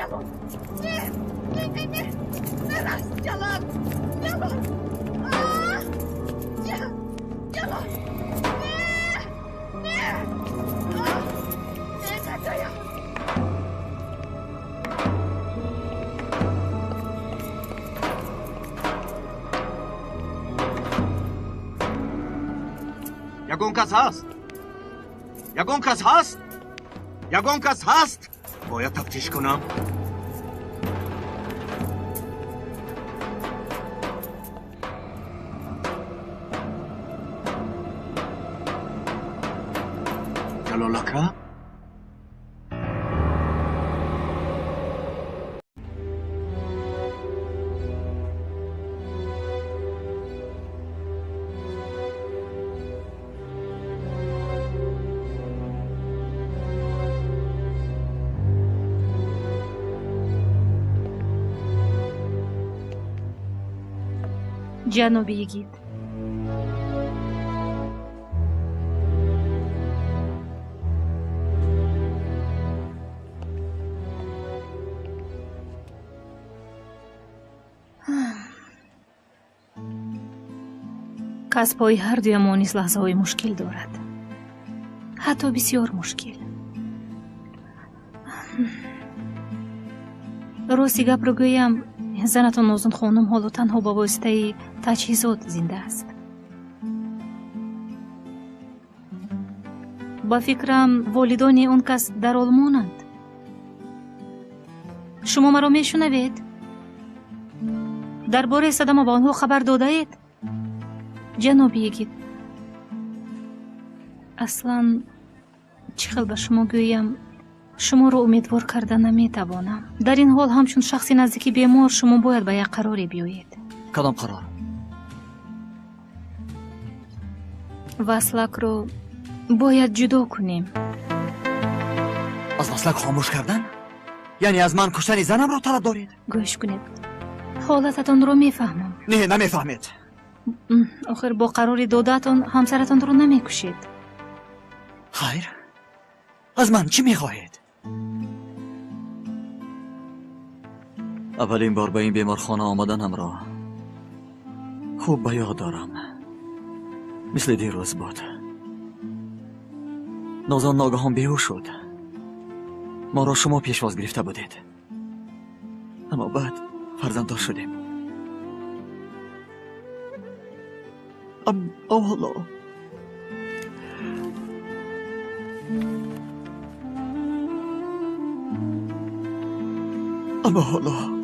جوان نه راست جوان جوان یگون کس هست؟ یگون کس هست؟ یگون کس هست؟ باید تفتیش کنم. جلالکه؟ جناب یگید، کسب‌های هر دویمان نیز لحظه‌های مشکل دارد، حتی بسیار مشکل. راستی گپ رو گویم، زنتان نازن خانم حالا تنها با واسطه تجهیزات زنده است. با فکرم والدان اون کس در آلمانند. شما مرا میشنوید؟ درباره صدمه با آنها خبر داده اید؟ جناب یگید، اصلا چه خیلی به شما گویم، شما رو امیدوار کرده نمیتوانم. در این حال همچون شخصی نزدیکی بیمار شما باید به یک قراری بیایید. کدام قرار؟ وصلک رو باید جدا کنیم. از وصلک خاموش کردن؟ یعنی از من کشتن زنم رو طلب دارید؟ گوش کنید، حالتتان رو میفهمم. نه نمیفهمید. آخر با قراری دادتان همسرتان رو نمیکشید. خیر، از من چی میخواهید؟ اولین بار به این بیمارخانه آمدنم را خوب به یاد دارم. مثل دیروز بود. نازان ناگهان بیهوش شد. ما را شما پیشواز گرفته بودید، اما بعد فرزنددار شدیم. حالا اما حالا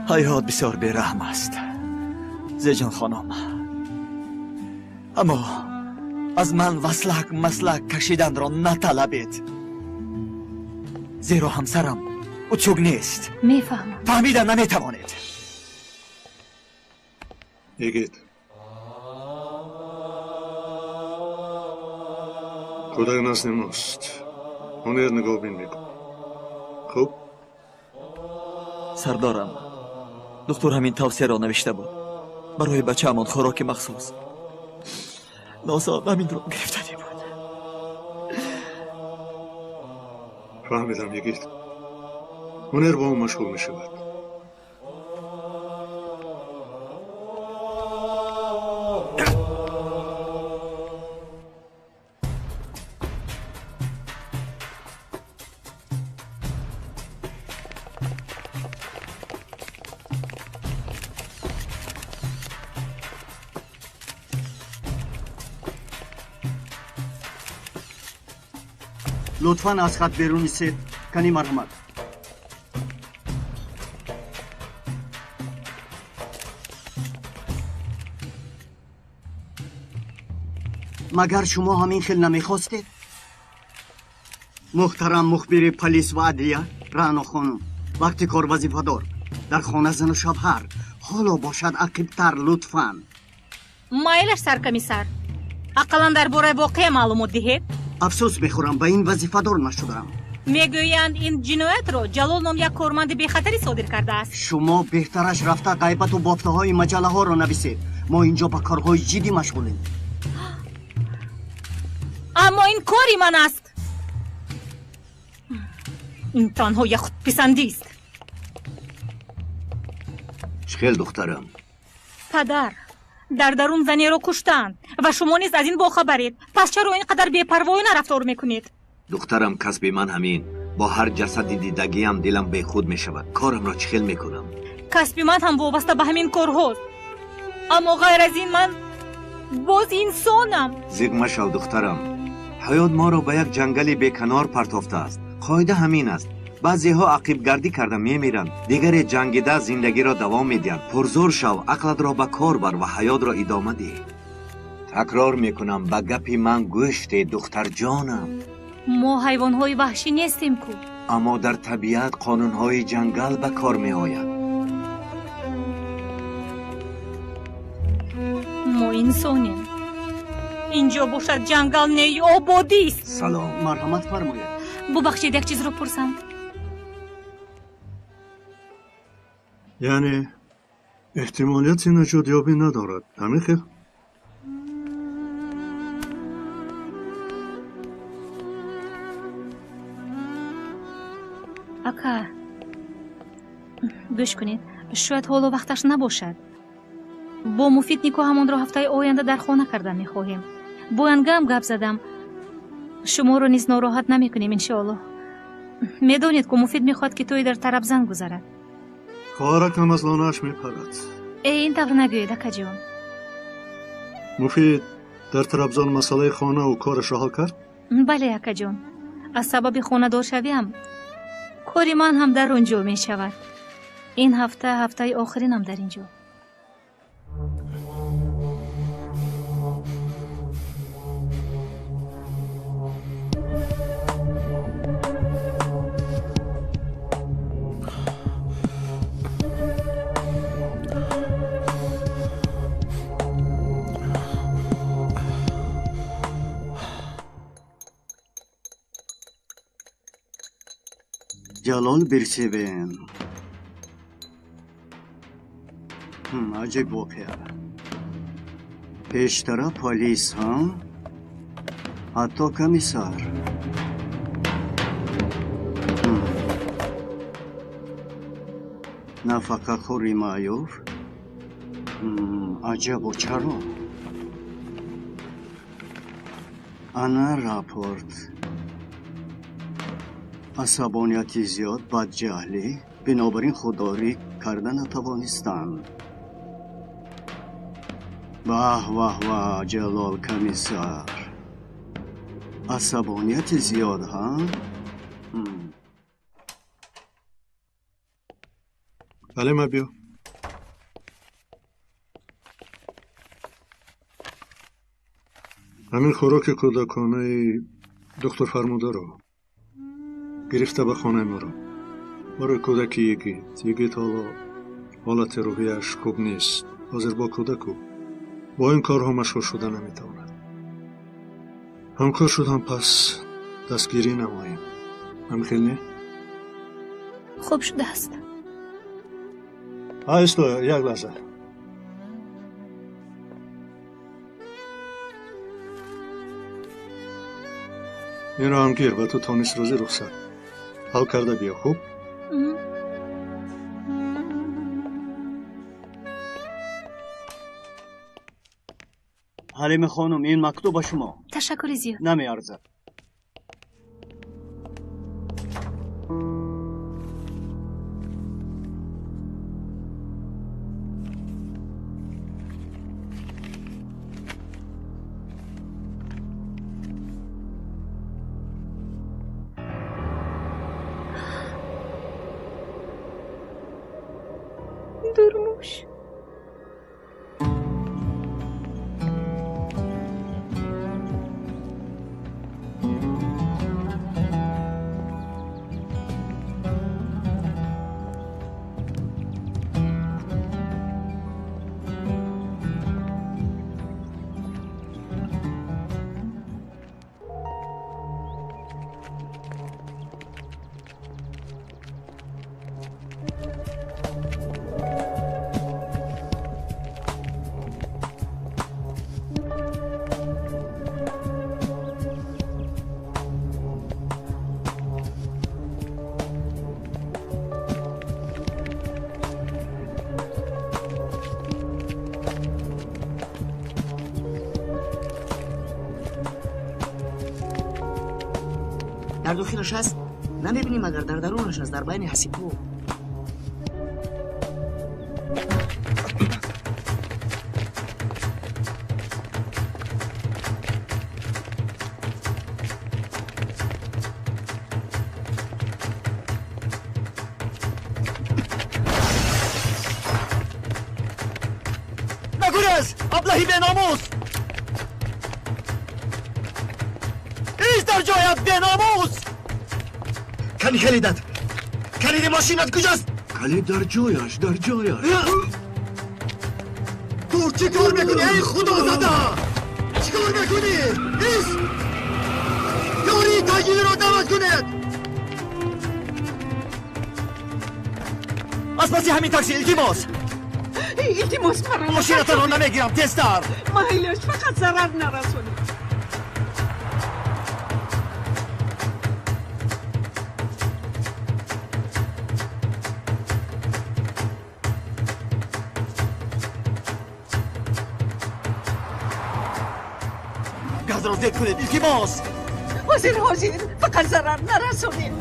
حیات بسیار بیرحم است زیجان خانم، اما از من وصلک مسلک کشیدن را نطلبید، زیرا همسرم اتشوگ نیست. میفهمم. فهمیدن نمیتوانید. یگید خدای нас نماست. هنر نگاه بین میکن. خوب؟ سردارم، دکتر همین توصیه را نوشته بود برای بچه همان خوراک مخصوص. ناسا همین را گرفتنی بود. فهمیدم یگید. هنر با اون مشغول میشود. لطفاً از خط بیرون ایستید. کنی مرحمت. مگر شما همین خیل نمیخواستید؟ محترم مخبر پلیس و عدلیه رعنا خانم، وقتی کار وظیفه دار در خانه زن و شوهر حالا باشد عقیب‌تر لطفاً. مایلش سرکمیسر، اقلا درباره واقعه معلومات دهید. افسوس میخورم به این وظیفه دار نشدم. мегӯянд ин ҷиноятро ҷалол ном як корманди бехатарӣ содир кардааст. шумо беҳтараш рафта ғайбату бофтаҳои маҷаллаҳоро нависед. мо инҷо ба корҳои ҷиддӣ машғулем. аммо ин кори ман аст. ин танҳо як худписандист. чӣ хел духтарам? падар дар дарун занеро куштанд ва шумо низ аз ин бохабаред. пас чаро ин қадар бепарвоёна рафтор мекунед? духтарам, касби ман ҳамин. бо ҳар ҷасади дидагиам дилам бехуд мешавад. корамро чӣ хел мекунам? касби ман ҳам вобаста ба ҳамин корҳост. аммо ғайр аз ин ман боз инсонам. зиқ машав духтарам. ҳаёт моро ба як ҷангали беканор партофтааст. қоида ҳамин аст. баъзеҳо ақибгардӣ карда мемиранд, дигаре ҷангида зиндагиро давом медиҳанд. пурзур шав, ақладро ба кор бар ва ҳаётро идома диҳ. такрор мекунам, ба гапи ман гӯш дед духтарҷонам. мо ҳайвонҳои ваҳшӣ нестем ку. аммо дар табиат қонунҳои ҷангал ба кор меояд. мо инсонем. инҷо бошад ҷангал, не ободист. салом. марҳамат фармоед. бубахшед, як чизро пурсам. яъне эҳтимолияти наҷотёбӣ надорад, ҳамин хел? ака, гӯш кунед, шояд ҳоло вақташ набошад. бо муфид никоҳамонро ҳафтаи оянда дар хона карда мехоҳем. боянгам гап задам. шуморо низ нороҳат намекунем иншоаллоҳ. медонед ку муфид мехоҳад ки тои дар тарабзан гузарад. хоҳаракам аз лонааш мепарад. ин тавр нагӯед акаҷон. муфид дар Трабзон масъалаи хонаву корашро ҳал кард? бале акаҷон, аз сабаби хонадоршавиам кори ман ҳам дар он ҷо мешавад. ин ҳафта ҳафтаи охиринам дар ин ҷо. ҷалол бирсевен. аҷиб воқеа. пештара полис ҳам, ҳатто комиссар. нафақахӯри маъюр. аҷабу чаро? ана рапорт. асабонияти зиёд, бадҷаҳлӣ, бинобар ин худдорӣ карда натавонистанд. ваҳ ваҳ ваҳ, ҷалол комиссар. асабонияти зиёд ҳа? алема биё. ҳамин хӯроки кӯдаконаи духтур фармударо гирифта ба хонаи моро. барои кӯдаки Йигит ҳоло ҳолати рӯҳияш хуб нест. ҳозир бо кӯдаку бо ин корҳо машғул шуда наметавонад. ҳамкор шудам, пас дастгирӣ намоем. ҳамин хел не? хуб шудааст. айсто, як лаҳза. инро ҳам гир ва ту тонис рӯзи рухсат. ҳал карда биё, хуб? ҳалима хонум, ин мактуб ба шумо. ташаккури зиёд. намеарзад. дурмуш. در داخلش هست؟ نمیبینی مگر در درونش هست، در بین حسیبو. نگورز! ابلهی به ناموس! ایست در جایت به ناموس! کلیدت! کلید ماشینت کجاست؟ کلید در جایش تو چی کار میکنی ای خدا زده؟ چی کار میکنی؟ ایست! یاری تاجیل رو دعوت کنید! از پسی همین تاکسی التماس! التماس مرا ماشینتان رو نمیگیرم تستر! مایلش فقط ضرر نرسونید. گاز را زد کنید التماس! حاضر فقط ضرر نرسونید.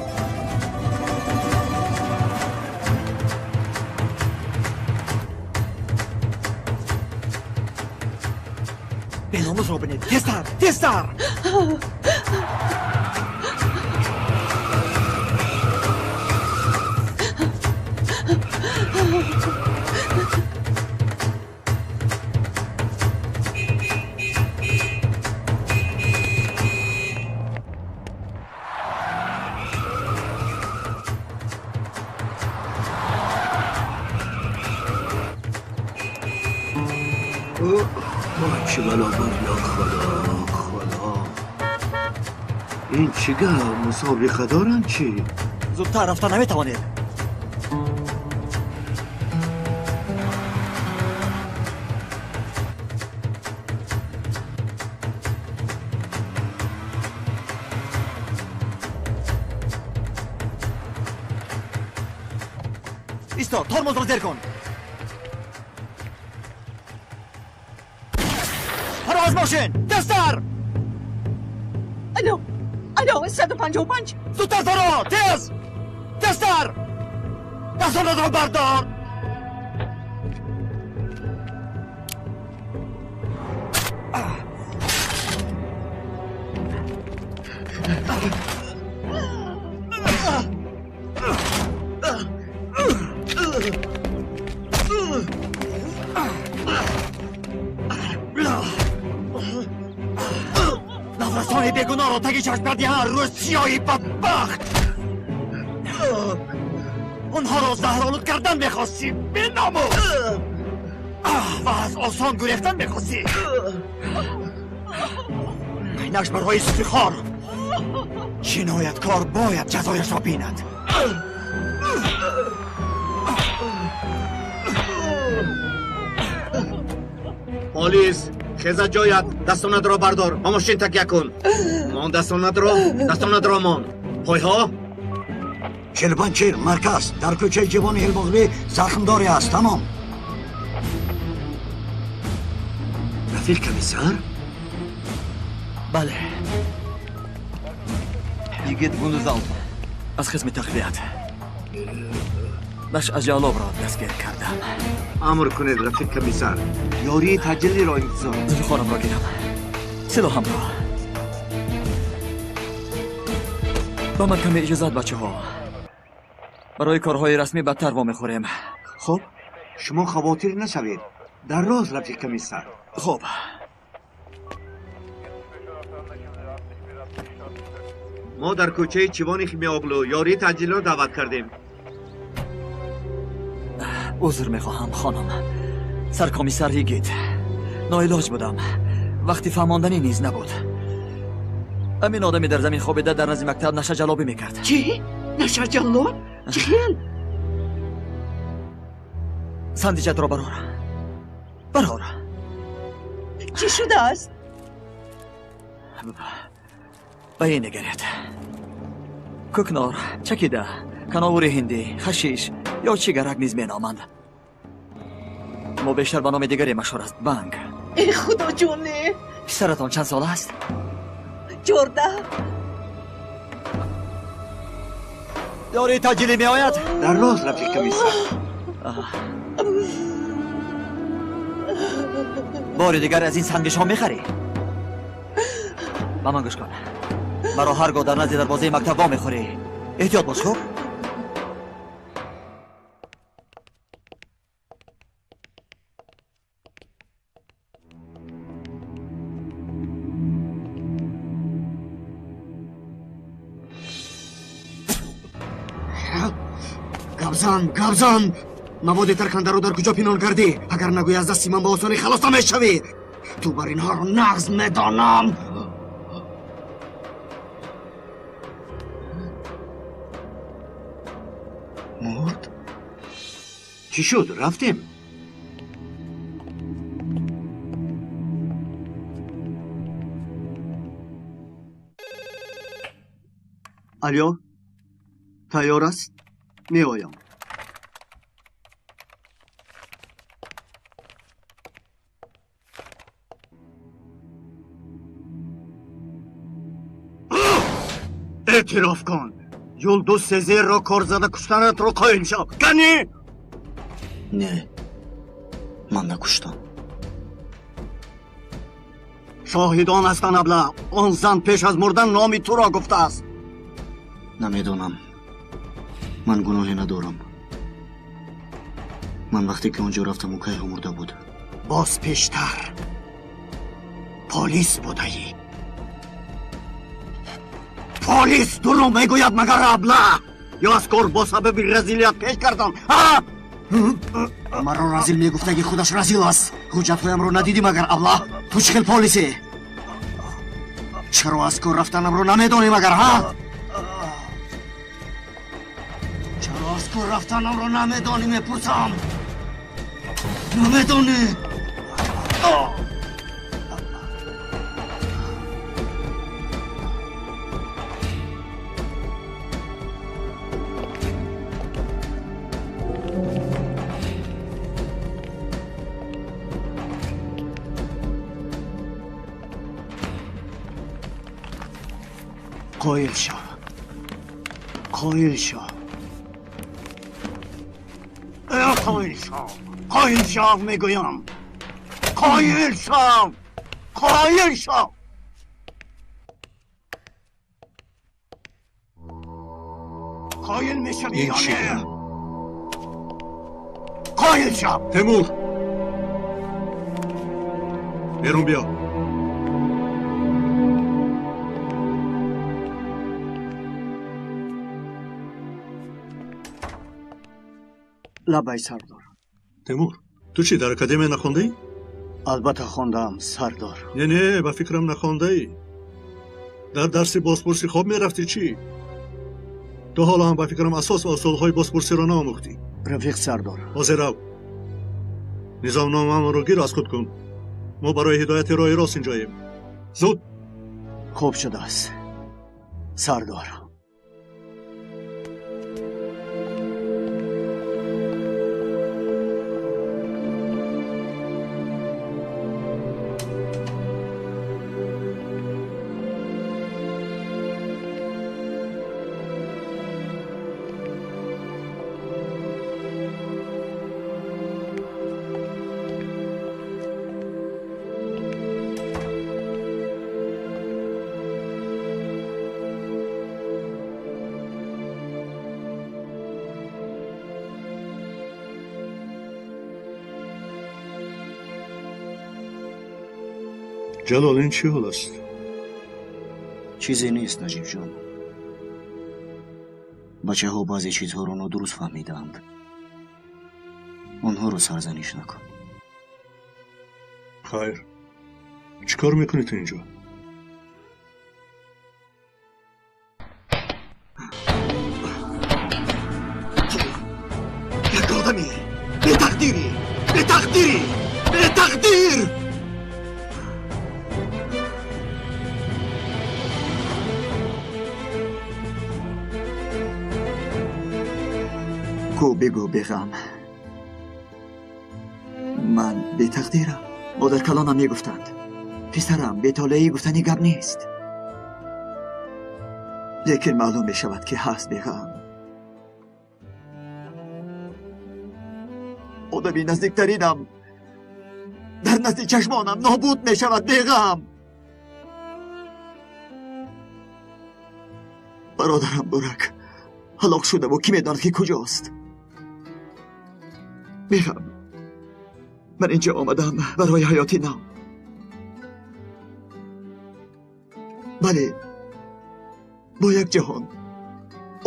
به ناموس را بینید تستر! چی بلا یا خدا این چیگه مسابقه دارن چی؟ زودتر رفتن نمیتوانید. ایستا ترمز را زیر کن. پرواز ماشین دستر. الو 155 زودتر فرا تیز دستر. دستانت را بردار. نفرستان بیگناه را تگی چشم کردی‌ها روی سیاهی بدبخت. اونها را زهرآلود کردن میخواستی به ناموس و از آسان گریختن میخواستی. اینش برای سفیخار جنایتکار باید جزایش را بیند. پلیس خیزت جایت دستانت را بردار و ماشین تکیه کن. مان دستانت را مان. پای ها 45 مرکز در کوچه جوان هلباغلی زخمداری است. تمام. رفیق کمیسر بله یگید گونوزال از قسم تخلیت بش اجالوب را دستگیر کردم. امر کنید رفیق کمیسر، یاری تجلی را انتظار. زن خانم را گیرم سلاحم را. با من کمی اجازت بچه ها، برای کارهای رسمی بدتر وا میخوریم. خب شما خواطر نشوید. در راز رفیق کمیسر. خب ما در کوچه چیوان خیمیاغلو یاری تجلی را دعوت کردیم. عذر میخواهم خانم. سرکمیسر یگید ناعلاج بودم. وقتی فهماندنی نیز نبود. همین آدمی در زمین خوابیده در نزد مکتب نشه جلابی میکرد. چی؟ نشه جلاب؟ چی خیل؟ سندیجت را برار. چی شده است؟ به این نگرید. کوکنار، چکیده، کناور هندی، خشیش یا چیگرک نیز مینامند. ما بیشتر به نام دیگری مشهور است. بنگ. ای خدا جونه. پسرتان چند سال است؟ 14. داری تجلی می آید؟ در راه رفیق کمیسر. بار دیگر از این سندویچ ها میخری؟ با من گوش کن. مرا هرگاه در نزد دروازه مکتب وا میخوری احتیاط باش. خب گابزان مواد ترکنده رو در کجا پنهان کردی؟ اگر نگویی از دستی من با آسانی خلاص نمیشوی. تو بر اینها رو نغز میدانم. مرد؟ چی شد؟ رفتیم؟ الو تیار است؟ می آیم. اعتراف کن. یلدوز سزیر را کار زده کشتنت رو قایل شو. کنی؟ نه من نکشتم. شاهدان هستن ابله. آن زن پیش از مردن نامی تو را گفته است. نمیدونم. من گناهی ندارم. من وقتی که اونجا رفتم و که مرده بود. باز پیشتر پلیس بودایی. پلیس درو میگوید مگر ابله؟ یا از کار با سبب رزیلیت پیش کردم؟ مرا رزیل میگفته که خودش رزیل است. حجت هایم رو ندیدی مگر ابله؟ تو چه پلیسی؟ چرا از کار رفتنم رو نمیدونی مگر ها؟ چرا از کار رفتنم رو نمیدونی میپرسم؟ نمیدونی؟ قایل شو. قایل شو. قایل شو. قایل شو میگویم. قایل شو. قایل شو. قایل میشوی یا نه؟ قایل شو. تیمور بیرون بیا. لبای سردار. تیمور تو چی در اکادمی نخونده ای؟ البته خوندم سردار. نه با فکرم نخونده ای. در درس بازپرسی خواب میرفتی چی؟ تو حالا هم با فکرم اساس و اصولهای بازپرسی را ناموختی. رفیق سردار. حاضر رو نظام نامه رو گیر از خود کن. ما برای هدایت راه راست اینجاییم. زود. خوب شده است سردار. جلال این چی حال است؟ چیزی نیست نجیب جان. بچه ها بعضی چیزها رو نادرست فهمیدند. اونها رو سرزنش نکن. خیر چیکار میکنی تو اینجا؟ یک آدمی به تقدیری به تقدیری به تقدیر. کو بگو بغم. من بی تقدیرم. مادر کلانم میگفتند پسرم بی طالعی گفتنی گپ نیست. لیکن معلوم می شود که هست بغم. одами наздиктаринам дар назди чашмонам нобуд мешавад. беғам. бародарам бурак ҳалок шудаву кӣ медонад ки куҷост? беғам, ман инҷо омадам барои ҳаёти нав. бале, бо як ҷаҳон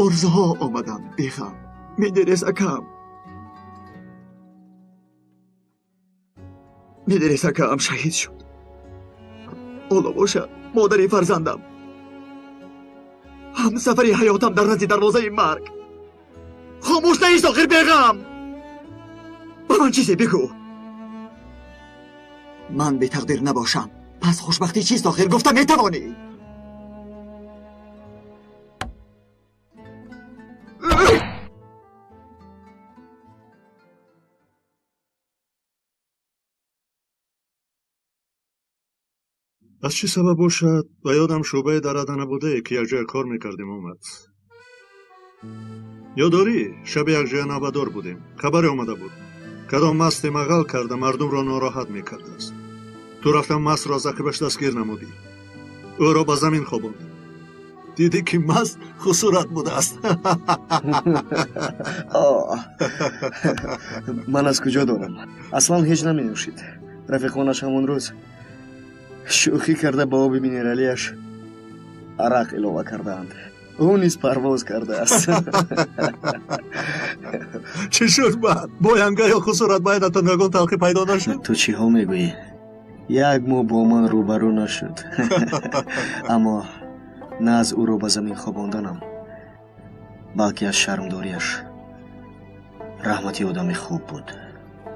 орзуҳо омадам. беғам, медиресакам. медиресакам шаҳид шуд. ҳоло бошад модари фарзандам ҳамсафари ҳаётам дар назди дарвозаи марг. хомӯш наист охир. беғам, ба ман чизе бигӯ. ман бетақдир набошам, пас хушбахтӣ чист охир? гуфта метавонӣ. аз чӣ сабаб бошад ба ёдам шӯъбаи дар Адана будае ки якҷоя кор мекардем омад. ёдорӣ, шаби якҷоя навбадор будем. хабаре омада буд кадом масте мағал карда мардумро нороҳат мекардааст. ту рафта мастро аз ақибаш дастгир намудӣ, ӯро ба замин хобонд. дидӣ ки маст хусурат будааст. ман аз куҷо донам? аслан ҳеҷ наменӯшид. рафиқонаш ҳамон рӯз шӯхӣ карда ба оби минералияш арақ илова кардаанд. ӯ низ парвоз кардааст. чӣ шуд баъд? бо янга ё хусурат байнатон ягон талхи пайдо нашуд? ту чиҳо мегӯӣ? як моҳ бо ман рӯбарӯ нашуд. аммо на аз ӯро ба замин хобонданам, балки аз шармдориаш. раҳмати одами хуб буд,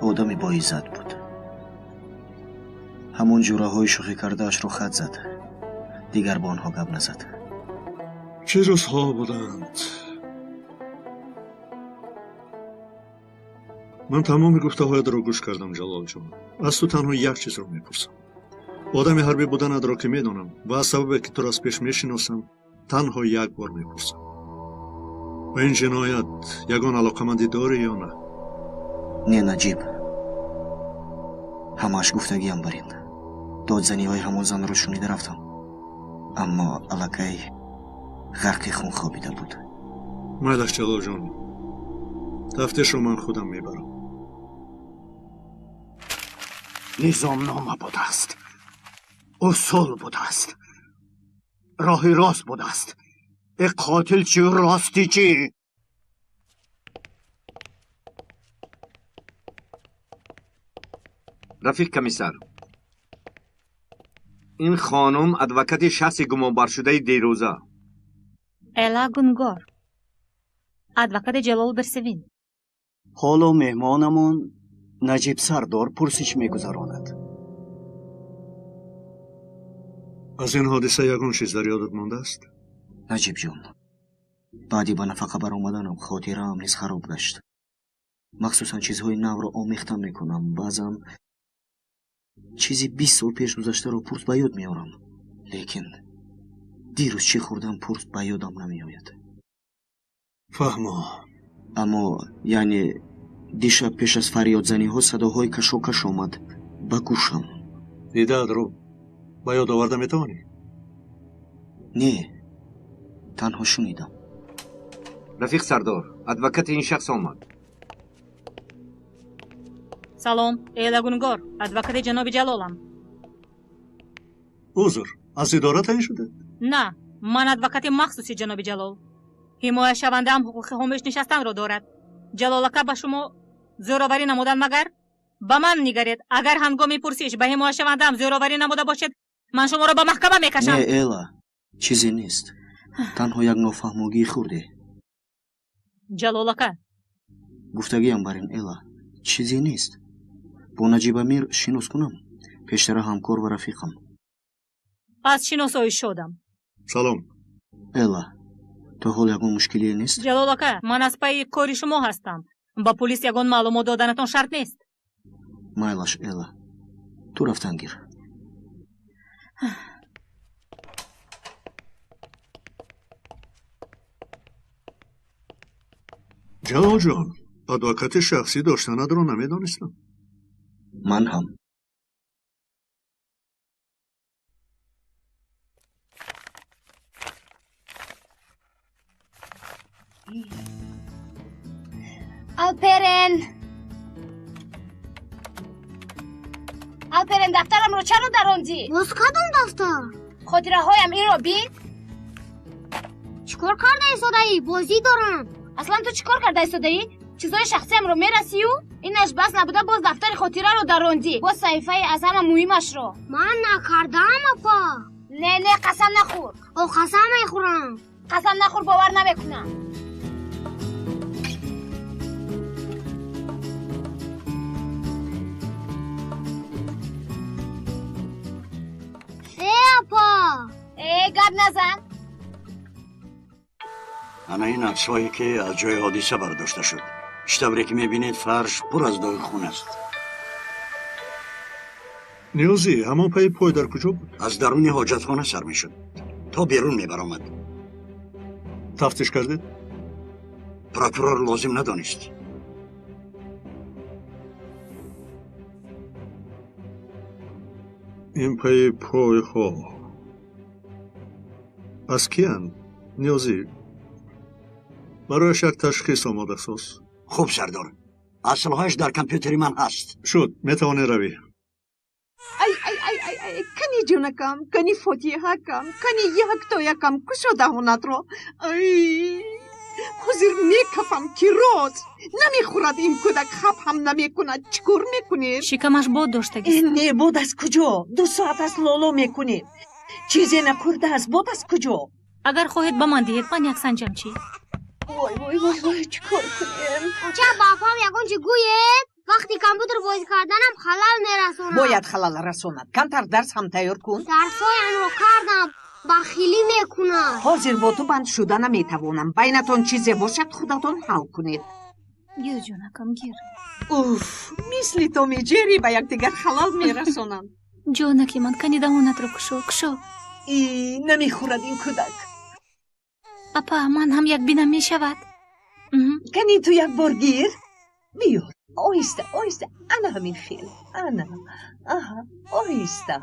одами боиззат буд. ҳамон ҷураҳои шӯхӣ кардаашро хат зад, дигар ба онҳо гап назад. чӣ рӯзҳо буданд? ман тамоми гуфтаҳоятро гӯш кардам ҷалолҷон. аз ту танҳо як чизро мепурсам. одами ҳарбӣ буданатро ки медонам ва аз сабабе ки туро аз пеш мешиносам танҳо як бор мепурсам. ба ин ҷиноят ягон алоқамандӣ дорӣ ё на? не наҷиб, ҳамааш гуфтагиам бар ин. додзаниҳои ҳамон занро шунида рафтам, аммо аллакай ғарқи хун хобида буд. майлаш ҷалолҷон, тафтишро ман худам мебарам. низомнома будааст, усул будааст, роҳи рост будааст. э қотилчӣ ростичӣ. рафиқ комиссар, ин хонум адвокати шахси гумонбаршудаи дирӯза. эла гунгор, адвокати ҷалол берсевин. ҳоло меҳмонамон наҷиб сардор пурсиш мегузаронад. аз ин ҳодиса ягон чиз дар ёдат мондааст? наҷиб ҷон, баъди ба нафақа баромаданам хотираам низ хароб гашт. махсусан чизҳои навро омехта мекунам. баъзан чизи 20 сол пеш гузаштаро пурс ба ёд меорам, лекин дирӯз чӣ хӯрдам пурс ба ёдам намеояд. фаҳмо. аммо яъне дишаб пеш аз фарёдзаниҳо садоҳои кашокаш омад ба гӯшам. дидаатро ба ёд оварда метавонӣ? не, танҳо шунидам. рафиқ сардор, адвокати ин шахс омад. салом, эла гунгор, адвокати ҷаноби ҷалолам. узр, аз идора таъин шуда? на, ман адвокати махсуси ҷаноби ҷалол. ҳимояшавандаам ҳуқуқи хомӯш нишастанро дорад. ҷалолака ба шумо зӯроварӣ намудан магар? ба ман нигаред. агар ҳангоми пурсиш ба ҳимояшавандаам зӯроварӣ намуда бошед, ман шуморо ба маҳкама мекашам. не эла, чизе нест. танҳо як нофаҳмогии хурде. ҷалолака, гуфтагиам бар ин эла, чизе нест. бо наҷиб амир шинос кунам? пештара ҳамкор ва рафиқам. аз шиносоӣ шодам. салом. эла, то ҳол ягон мушкилие нест? ҷалолака, ман аз пайи кори шумо ҳастам. ба полис ягон маълумот доданатон шарт нест. майлаш эла, ту рафтан гир. ҷалолҷон, адвокати шахсӣ доштанатро намедонистам. ман ҳам. алперен дафтарамро чаро дарондӣ? боз кадом дафтар? хотираҳоям инро бин. чӣ кор карда истодаӣ? бозӣ дорам. аслан ту чӣ кор карда истодаӣ? чизҳои шахсиямро мерасию? инаш бас набуда боз дафтари хотираро дарондӣ, боз саҳифаи аз ҳама муҳимашро. ман накардам апа. не қасам нахӯр. о қасам мехӯрам. қасам нахӯр, бовар намекунам. апа гап назан. ана ин аксҳое ки аз ҷои ҳодиса бардошта шуд. штабре ки мебинед фарш пур аз доғи хун аст. ниёзӣ, ҳамон пайи пой дар куҷо буд? аз даруни ҳоҷатхона сар мешуд то берун мебаромад. тафтиш кардед? прокурор лозим надонист. ин пайи пойҳо аз киянд? ниёзӣ, барояш як ташхис омода соз. хуб сардор, аслҳояш дар компютери ман ҳаст. шуд, метавонӣ равӣ. ай кани ҷонакам, кани фотиҳакам, кани яктоякам кушо даҳонатро. ай ҳозир мекафам ки роз намехӯрад. ин кӯдак хаб ҳам намекунад. чӣ кор мекунед? шикамаш бод доштагист. не бод аз куҷо? 2 соат аст лоло мекунем. чизе накурдааст. бод аз куҷо? агар хоҳед ба ман диҳед, ман як санҷам чӣ? вой чӣ кор кунем? оча ба апам ягон чӣ гӯед? вақти компютер бозӣ карданам халал мерасонад. бояд халал расонад. камтар дарс ҳам тайёр кун. дарсҳоямро кардам. бахилӣ мекунад. ҳозир бо ту банд шуда наметавонам. байнатон чизе бошад худатон ҳал кунед. гир ҷонакам, гир. уф мисли Том и Ҷерри ба якдигар халал мерасонанд. ҷонаки ман, кани даҳонатро кушо. намехӯрад ин кӯдак. апа, ман ҳам як бинам мешавад? кани ту як бор гир. биё оҳиста оҳиста. ана ҳамин хел. ана аҳа оҳиста.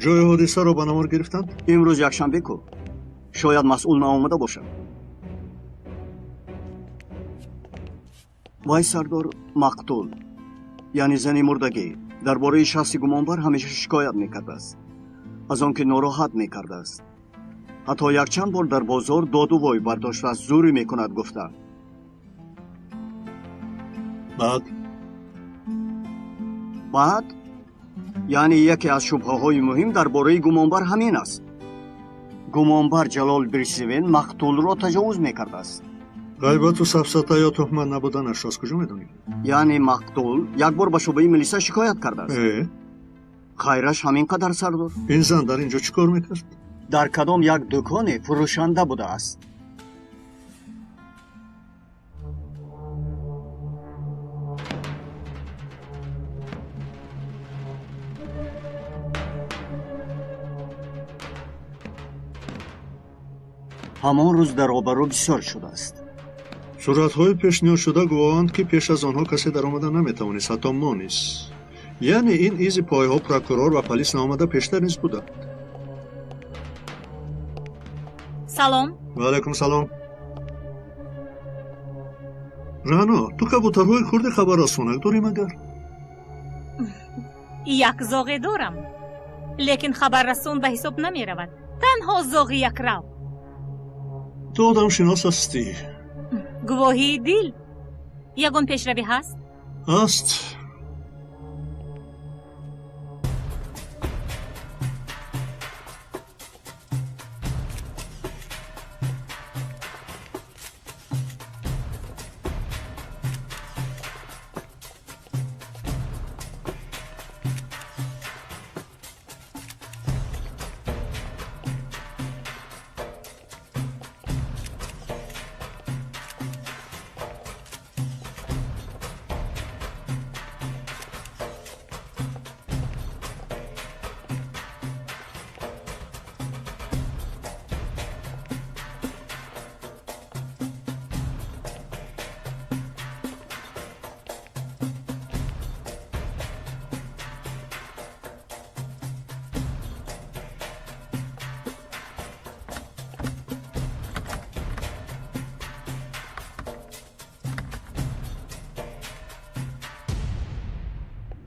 ҷои ҳодисаро ба намор гирифтанд? имрӯз якшанбе ку, шояд масъул наомада бошад. вай сардор мақтул, яъне зани мурдагӣ, дар бораи шахси гумонбар ҳамеша шикоят мекардааст, аз он ки нороҳат мекардааст. ҳатто якчанд бор дар бозор доду вой бардоштааст, зӯрӣ мекунад гуфта. баъд яъне яке аз шубҳаҳои муҳим дар бораи гумонбар ҳамин аст. гумонбар ҷалол бирсивен мақтулро таҷовуз мекардааст. ғайбату сафсата ё тӯҳмат набуданашро аз куҷо медонӣ? яъне мақтул як бор ба шӯъбаи милиса шикоят кардааст. хайраш ҳамин қадар сардор. ин зан дар ин ҷо чӣ кор мекард? дар кадом як дӯконе фурӯшанда будааст. ҳамон рӯз дар робарӯ бисёр шудааст. суратҳои пешниҳодшуда гувоҳанд ки пеш аз онҳо касе даромада наметавонист, ҳатто мо низ. яъне ин изи пойҳо прокурор ва полис наомада пештар низ буданд. салом. ваалайкум салом. раъно, ту кабутарҳои хурди хабаррасонак дорӣ магар? як зоғе дорам, лекин хабаррасон ба ҳисоб намеравад. танҳо зоғи якрав. ту одамшинос ҳастӣ? гувоҳии дил. ягон пешравӣ ҳаст? ҳаст.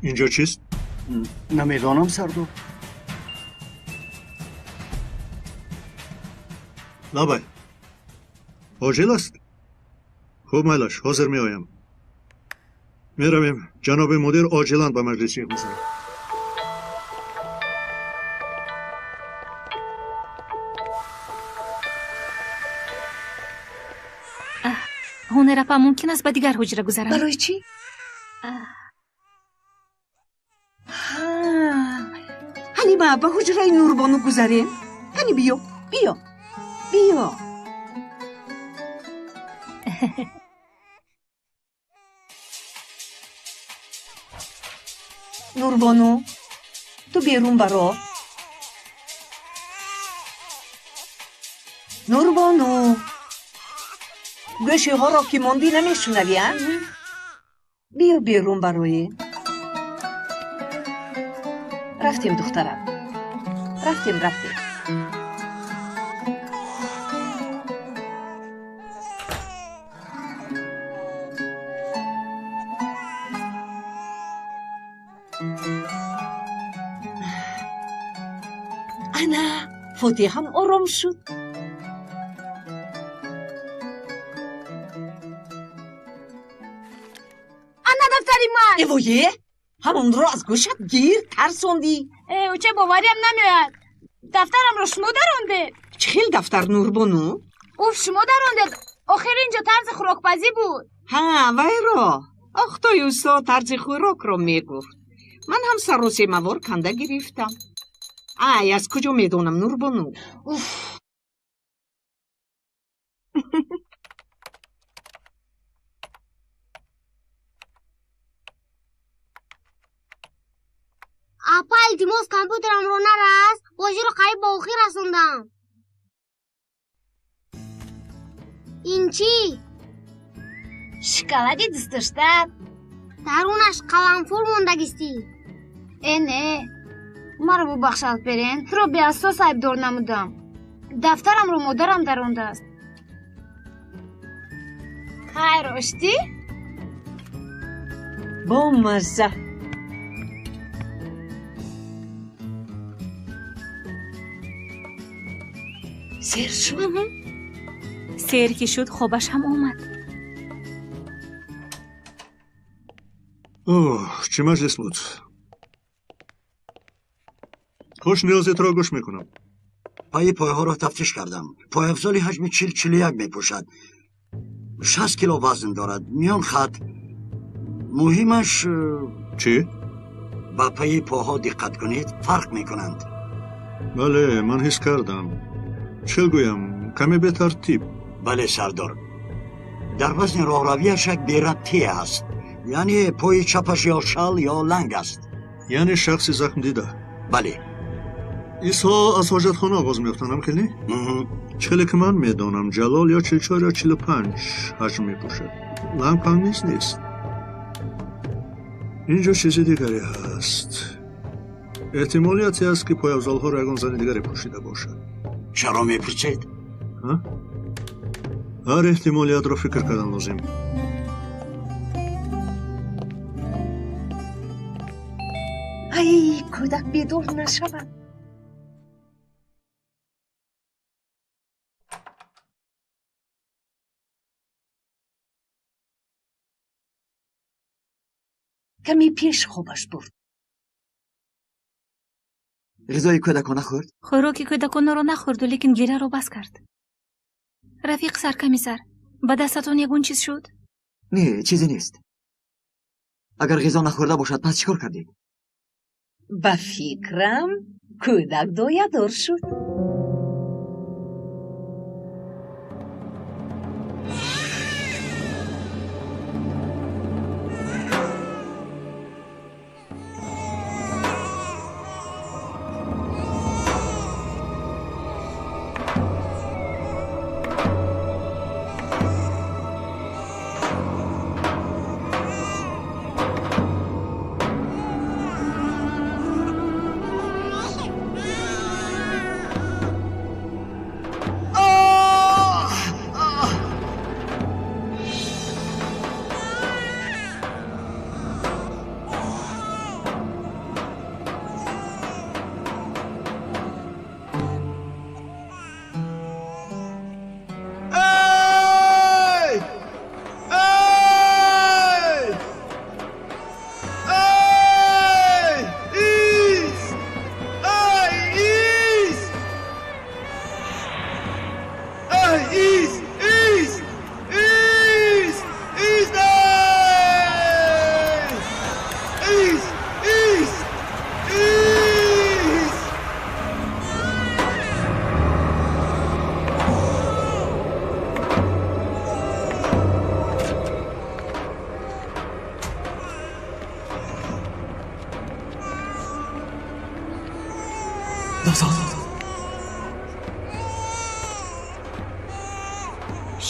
اینجا چیست؟ نمیدانم سردار. لابای عاجل است. خوب مایلاش حاضر می آیم. می رویم. جناب مدیر عاجلا به مجلس شیخ می‌زنند. ҳонерапа мумкин аст ба дигар ҳуҷра гузарам? برای چی؟ حلیمه به حجره نوربانو گذاریم. هنی بیا بیا بیا. نوربانو تو بیرون برو. نوربانو گوشی ها را که ماندی نمیشنوی؟ بیا بیرون برای. رفتیم دخترم. رفتیم. انا فوتی هم آرام شد. انا دفتری من. ایویه همون رو از گوشت گیر ترسوندی. او چه باوریم نمیاد. دفترم رو شما درونده. چه خیل دفتر نوربانو؟ اوف شما درونده. آخر اینجا طرز خوراکپزی بود. ها ویرا اختای اوستا طرز خوراک رو میگفت. من هم سر و سیموار کنده گرفتم. ای از کجا میدونم نوربانو؟ اوف اپا التماس کامپیوترم رو نرس. واژه رو قریب با اوخی رسوندم. این چی؟ شکلادی دوست داشتم. درونش قلمفور موندگیستی. نه مرا ببخشد برین. تو رو به اساس عیبدار نمودم. دفترم رو مادرم درونده است. خیر آشتی؟ با مزه. سیر شد؟ سیر که شد خوابش هم آمد. اوه چه مجلس بود. خوش نیازت را گوش میکنم. پای ها را تفتیش کردم. پای افزاری حجم 40-41 میپوشد. 60 کیلو وزن دارد. میان خط. مهمش چی؟ با پای پاها دقت کنید فرق میکنند. بله من حس کردم. چه گویم کمی به ترتیب. بله سردار. در وزن راهرویش یک بی‌ربطی است. یعنی پای چپش یا شل یا لنگ است. یعنی شخصی زخم دیده. بله. ایسا از حاجت خانه آغاز میفتنم خیلی؟ چلی که من میدانم جلال یا 44 یا 45 حجم میپوشد. لنگ پنگ نیست. اینجا چیزی دیگری هست. احتمالیتی است که پای افزال ها را یگان زن دیگری پوشیده باشد. چرا میپرسید؟ هر احتمالیت را فکر کردن لازم. ای کودک بیدار نشود. کمی پیش خوابش برد. غذای کودکان نخورد؟ خوراکی کودکان را نخورد لیکن گیره را بس کرد. رفیق سرکمی سر به دستتون یگون چیز شد؟ نه چیزی نیست. اگر غذا نخورده باشد پس چیکار کردید؟ به فکرم کودک دایه‌دار شد.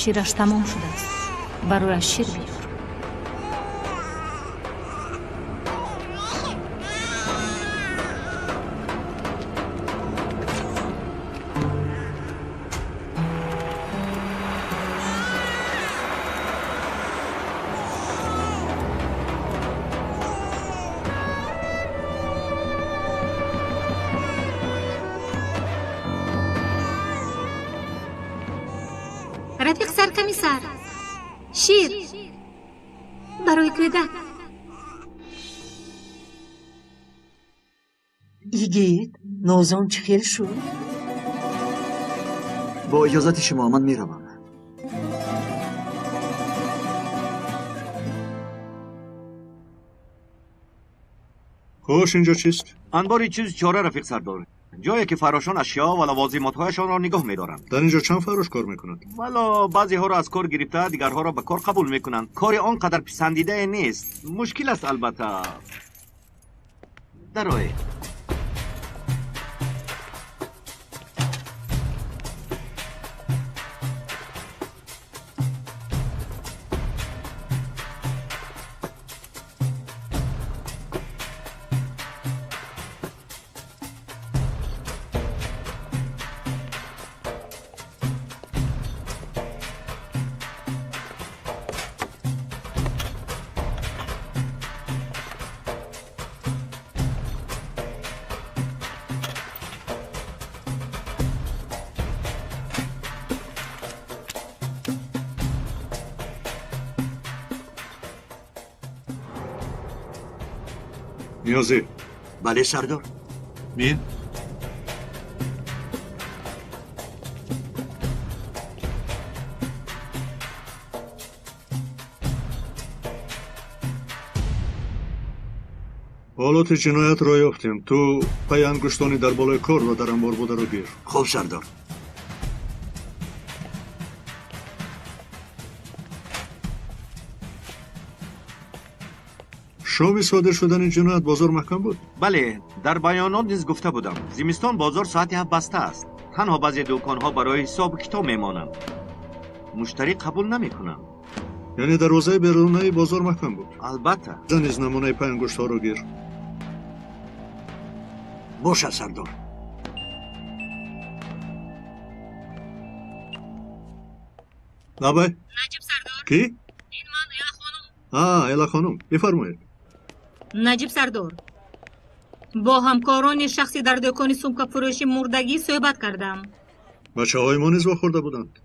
шираш тамом шудааст. барояш шир биёр. рафиқ саркамисар шир барои кӯдак. یگید نوزان چه خیل شد؟ با اجازت شما من میروم. خوش اینجا چیست؟ انباری چیز چاره رفیق سردار، جایی که فراشان اشیا و لوازمات‌هایشان را نگاه می‌دارند. در اینجا چند فراش کار میکنند؟ والا بعضی‌ها را از کار گرفته دیگرها را به کار قبول میکنند. کار آنقدر پسندیده نیست. مشکل است البته. درای نیازی بله سردار. مین حالات جنایت را یافتیم. تو پای انگشتانی در بالای کار و در انبار بوده رو گیر. خوب سردار. شامی صادر شدن این جنایت بازار محکم بود؟ بله، در بیانات نیز گفته بودم زمستان بازار ساعت 7 بسته است. تنها بعضی دکان‌ها برای حساب کتاب میمانند. مشتری قبول نمیکنند. یعنی دروازه بیرونی بازار محکم بود؟ البته. زنیز نمونه پای انگشت ها رو گیر. باشه سردار. نبای؟ نجیب سردار. کی؟ این من الا خانم. الا خانم بفرمایید. نجیب سردار، با همکاران شخصی در دکان سومکا فروشی مردگی صحبت کردم. بچه های ما نیز واخورده بودند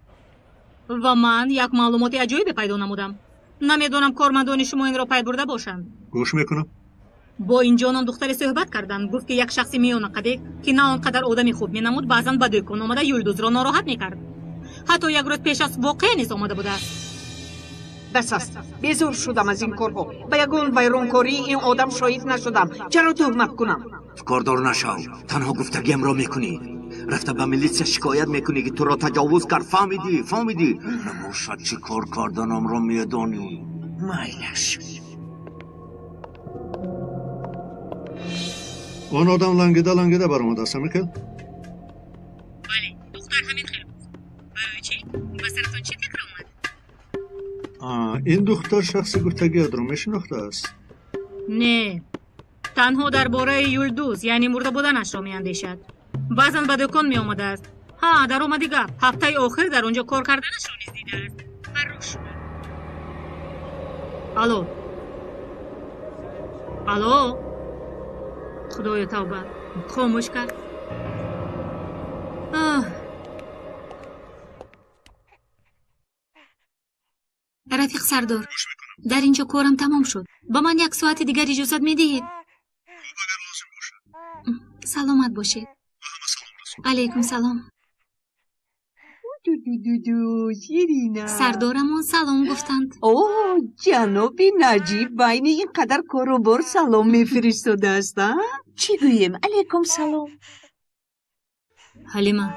و من یک معلومات عجیبی پیدا نمودم. نمیدونم کارمندان شما این را پی برده باشند. گوش میکنم. با این جانان دختری صحبت کردند. گفت که یک شخصی میان قدک که نه آنقدر آدمی خوب مینمود بعضا به دکان آمده یلدوز را ناراحت میکرد. حتی یک روز پیش از واقعه نیز آمده بوده است. بس است. بیزار شدم از این کارها. به یگان ویرانکاری این آدم شاهد نشدم. چرا تهمت کنم؟ کاردار نشو. تنها گفتگیم را میکنی. رفته به میلیسیا شکایت میکنی که تو را تجاوز کرد. فهمیدی؟ نباشد چی کار کردنم را میدانی. مایلش. آن آدم لنگیده برآمده است میکل؟ بله، دختر همین خیلی بود. برای چی؟ به سرتان چی فکر آمد؟ این دختر شخصی گفتگیت را میشناخته است؟ نه، تنها درباره یلدوز یعنی مرده بودنش را میاندیشد. بعضا به دکان می آمده است. در اومدی گپ. هفته آخر در اونجا کار کردنش را نیز دیده است. فرار شده. الو خدای توبه، خاموش کرد. رفیق سردار، در اینجا کارم تمام شد. با من یک ساعت دیگر اجازت میدهید؟ سلامت باشید. علیکم سلام. شیرینا. سردارمون سلام گفتند. اوه جنابی نجیب بین اینقدر کاروبار سلام میفرستاده است. چی گویم؟ علیکم سلام. حلیمه،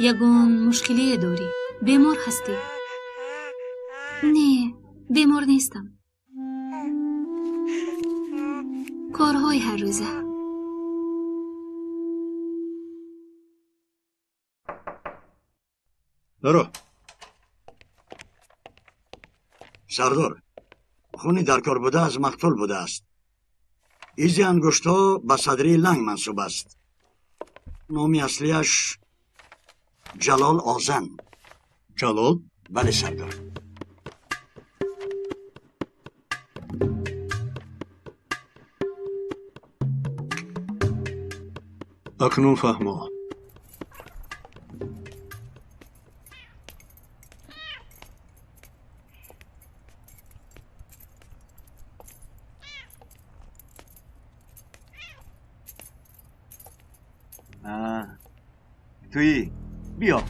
یگان مشکلی داری؟ بیمار هستی؟ نه، بیمار نیستم. کارهای هر روزه. даро. сардор хуни дар кор будааст мақтул будааст. изи ангуштҳо ба садри ланг мансуб аст. номи аслиаш ҷалол озан. ҷалол? бале сардор. акнун фаҳмо. تویی بیا.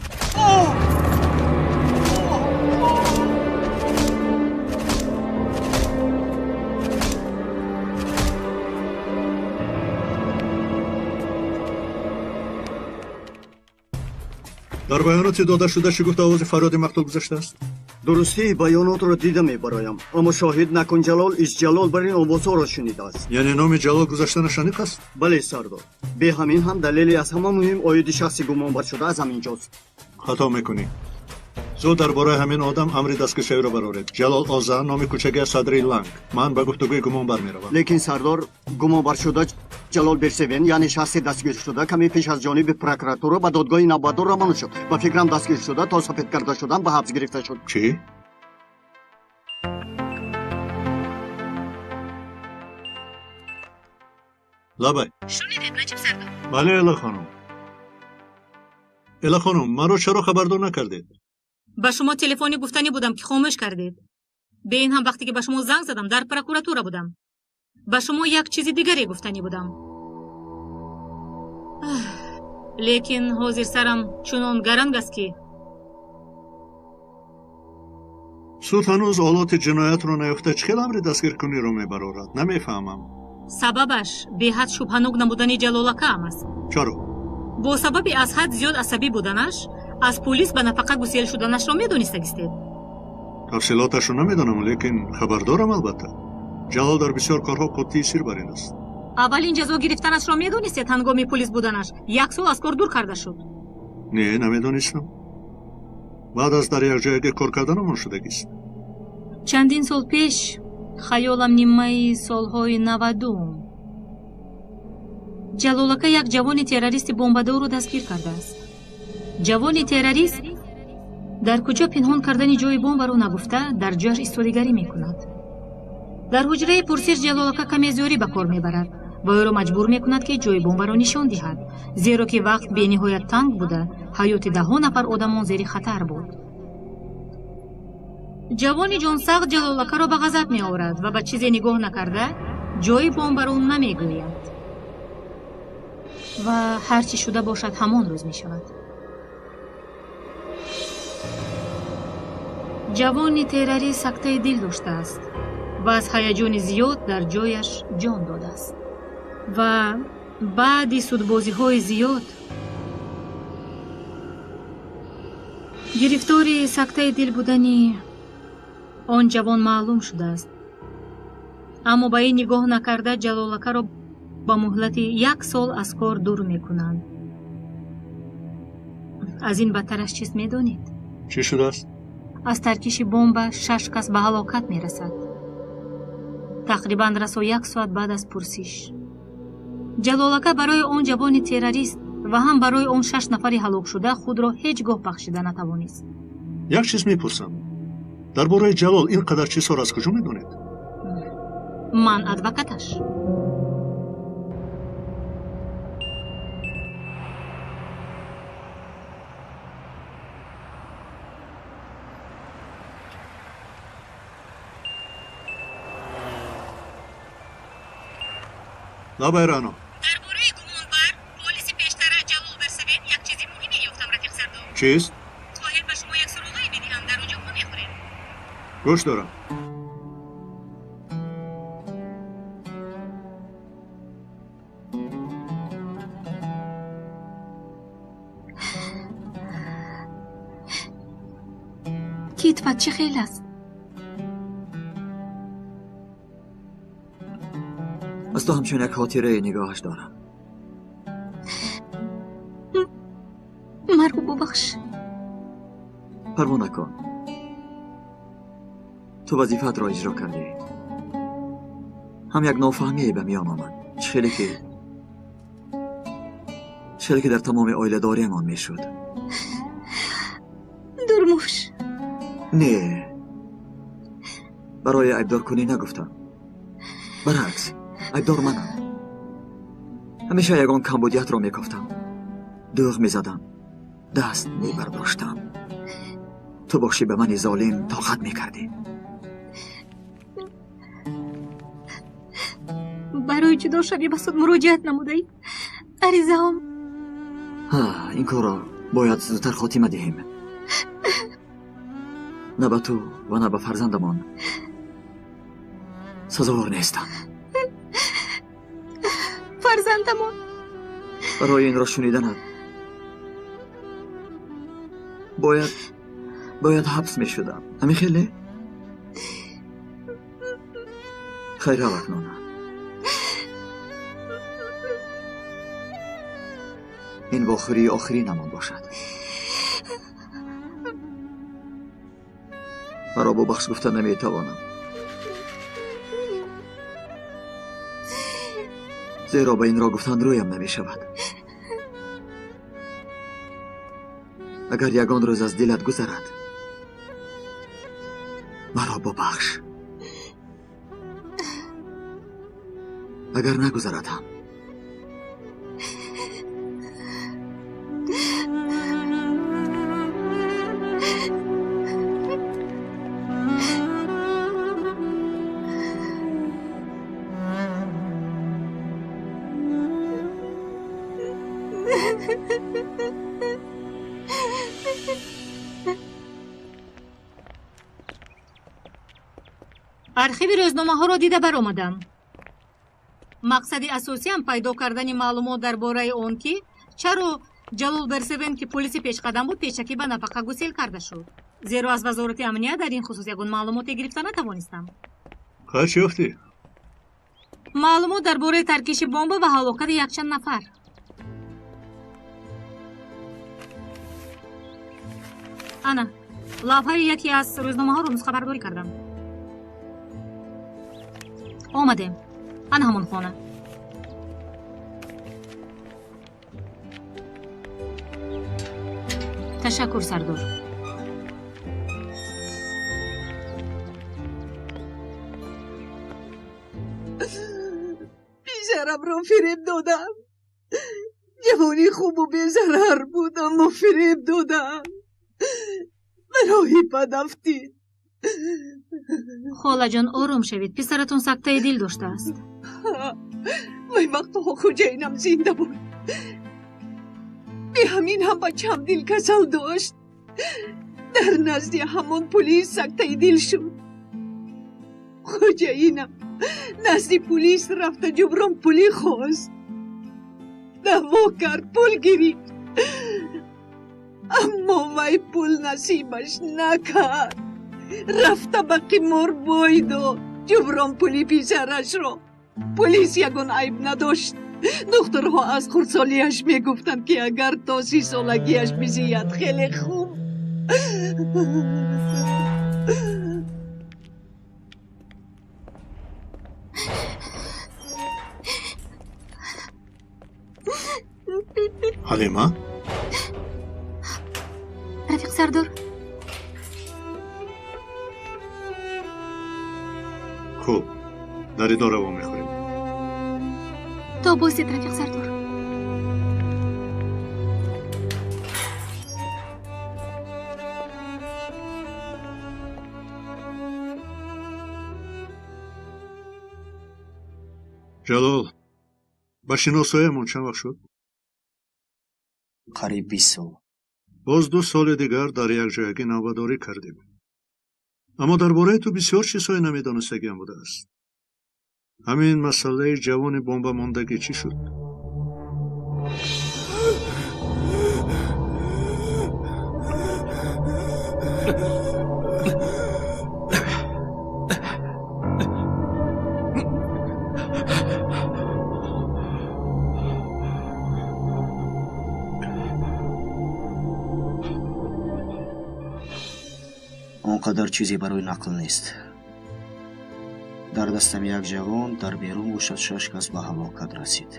дар баёноти дода шуда чӣ гуфта овози фарёди мақтул гузаштааст? дурустии баёнотро дида мебароям, аммо шоҳид накун ҷалол из ҷалол бар ин овозҳоро шунидааст. яъне номи ҷалол гузаштанаш аниқ аст? бале сардор, бе ҳамин ҳам далели аз ҳама муҳим оиди шахси гумонбаршуда аз ҳаминҷост. хато мекунӣ. зуд дар бораи ҳамин одам амри дастгиршавиро бароред. ҷалол озан номи кӯчаги аз садри ланг. ман ба гуфтугӯи гумонбар меравам. лекин сардор, гумонбаршуда ҷалол берсевен яъне шахси дастгиршуда каме пеш аз ҷониби прокуратура ба додгоҳи навбатор равона шуд. ба фикрам дастгиршуда то сафед карда шудан ба ҳабс гирифта шуд. чӣ? лабай. шунидед наҷиб сардор? бале эла хонум. эла хонум, маро чаро хабардор накардед? ба шумо телефони гуфтанӣ будам ки хомӯш кардед. бе ин ҳам вақте ки ба шумо занг задам дар прокуратура будам. ба шумо як чизи дигаре гуфтанӣ будам. лекин ҳозир сарам чунон гаранг аст ки суд ҳанӯз олоти ҷиноятро наёфта чӣ хел амри дастгиркуниро мебарорад? намефаҳмам. сабабаш беҳад шубҳанок намудани ҷалолака ам аст. чаро? бо сабаби аз ҳад зиёд асабӣ буданаш аз пулис ба нафақа гусел шуданашро медонистагистед. тафсилоташро намедонам, лекин хабардорам албатта. ҷалол дар бисёр корҳо қуттии сир бар ин аст. аввалин ҷазо гирифтанашро медонистед ҳангоми пулис буданаш 1 сол аз кор дур карда шуд. не намедонистам. баъд аз дар якҷоягӣ кор карданамон шудагист. чандин сол пеш хаёлам нимаи солҳои 90 ҷалолака як ҷавони террористи бомбадорро дастгир кардааст. ҷавони террорист дар куҷо пинҳон кардани ҷои бомбаро нагуфта дар ҷояш истодигарӣ мекунад. дар ҳуҷраи пурсиш ҷалолака каме зӯрӣ ба кор мебарад ва ӯро маҷбур мекунад ки ҷои бомбаро нишон диҳад, зеро ки вақт бениҳоят танг буда ҳаёти даҳҳо нафар одамон зери хатар буд. ҷавони ҷонсағд ҷалолакаро ба ғазаб меоварад ва ба чизе нигоҳ накарда ҷои бомбаро намегӯяд ва ҳар чӣ шуда бошад ҳамон рӯз мешавад. ҷавони террорист сактаи дил доштааст ва аз ҳаяҷони зиёд дар ҷояш ҷон додааст. ва баъди судбозиҳои зиёд гирифтори сактаи дил будани он ҷавон маълум шудааст. аммо ба ин нигоҳ накарда ҷалолакаро ба муҳлати 1 сол аз кор дур мекунанд. аз ин бадтараш чист медонед? чӣ шудааст? аз таркиши бомба 6 кас ба ҳалокат мерасад. тақрибан расо 1 соат баъд аз пурсиш ҷалолака барои он ҷавони террорист ва ҳам барои он 6 нафари ҳалокшуда худро ҳеҷ гоҳ бахшида натавонист. як чиз мепурсам. дар бораи ҷалол ин қадар чизҳоро аз куҷо медонед? ман адвокаташ. лабай раъно. дар бораи гумонбар полиси пештара ҷалол берсевен як чизи муҳиме ёфтам рафиқ сардор. чист? хоҳед ба шумо як суроғае медиҳам, дар онҷо мо мехӯрем. гӯш дорам. китфат чӣ хел аст? از تو همچون یک خاطره نگاهش دارم. مرا ببخش. پروانه کن. تو وظیفت را اجرا کردی. هم یک نافهمی به میان آمد. چخیلی که در تمام آیله داریمان می شد. درموش نه، برای عیبدار کنی نگفتم. برعکس، عیبدار منم. همیشه یگان کمبودیت را می کفتم. دوغ می زدم، دست می برداشتم. تو باشی به من ظالم طاقت می کردی. برای جدا شدی بسود مراجعت نمودی. عریضه هم این کار را باید زودتر خاتمه دهیم. نه به تو و نه به فرزندمان سزاوار نیستم. فرزندمان برای این را شنیدنت باید حبس می شدم. همی خیلی؟ خیره وقت نانه. این باخری آخری نمان باشد. مرا با بخش گفتن نمی توانم، زیرا به این را گفتن رویم نمی شود. اگر یگان روز از دلت گذرد مرا ببخش. اگر نگذرد هم архиви рӯзномаҳоро дида баромадам. мақсади асосиам пайдо кардани маълумот дар бораи он ки чаро ҷалол берсевен ки полиси пешқадам буд пешакӣ ба нафақа гусел карда шуд. зеро аз вазорати амният дар ин хусус ягон маълумоте гирифта натавонистам. ҳач ёфтӣ? маълумот дар бораи таркиши бомба ва ҳалокати якчанд нафар. ана лавҳаи яке аз рӯзномаҳоро нусхабардорӣ кардам. омадем. ана ҳамон хона. ташаккур сардор. بیشرم رو فریب دادم. جوانی خوب و بیزرر بودم و فریب دادم. راهی بدفتید. خالاجان آرام شوید. پسرتون سکته دل داشته است. وی وقت خوجینم زنده بود. به همین هم بچم دل کسل داشت. در نزد همون پلیس سکته دل شد. خوجینم نزد پلیس رفت جبران پولی خواست. دعوا کرد پول گرفت. اما وی پول نصیبش نکرد. رفت به قمار باید و جبران پولی پیسرش را. پلیس یگان عیب نداشت. دخترها از خردسالیش میگفتند که اگر تا 30 سالگیش بزید خیلی خوب. حلیما؟ رفیق سردار. خوب، داری دارو میخوریم. تا باشید رفیق سردار. جلال، با شناسایمون چند وقت شد؟ قریب 20 سال. باز 2 سال دیگر در یک جایگی نوباداری کردیم. اما درباره تو بسیار چیزهای نمیدانستگیم بوده است. همین مسئله جوان بمب ماندگی چی شد؟ он қадар чизе барои нақл нест. дар дастам як ҷавон дар берун бошад 6 кас ба ҳалокат расид.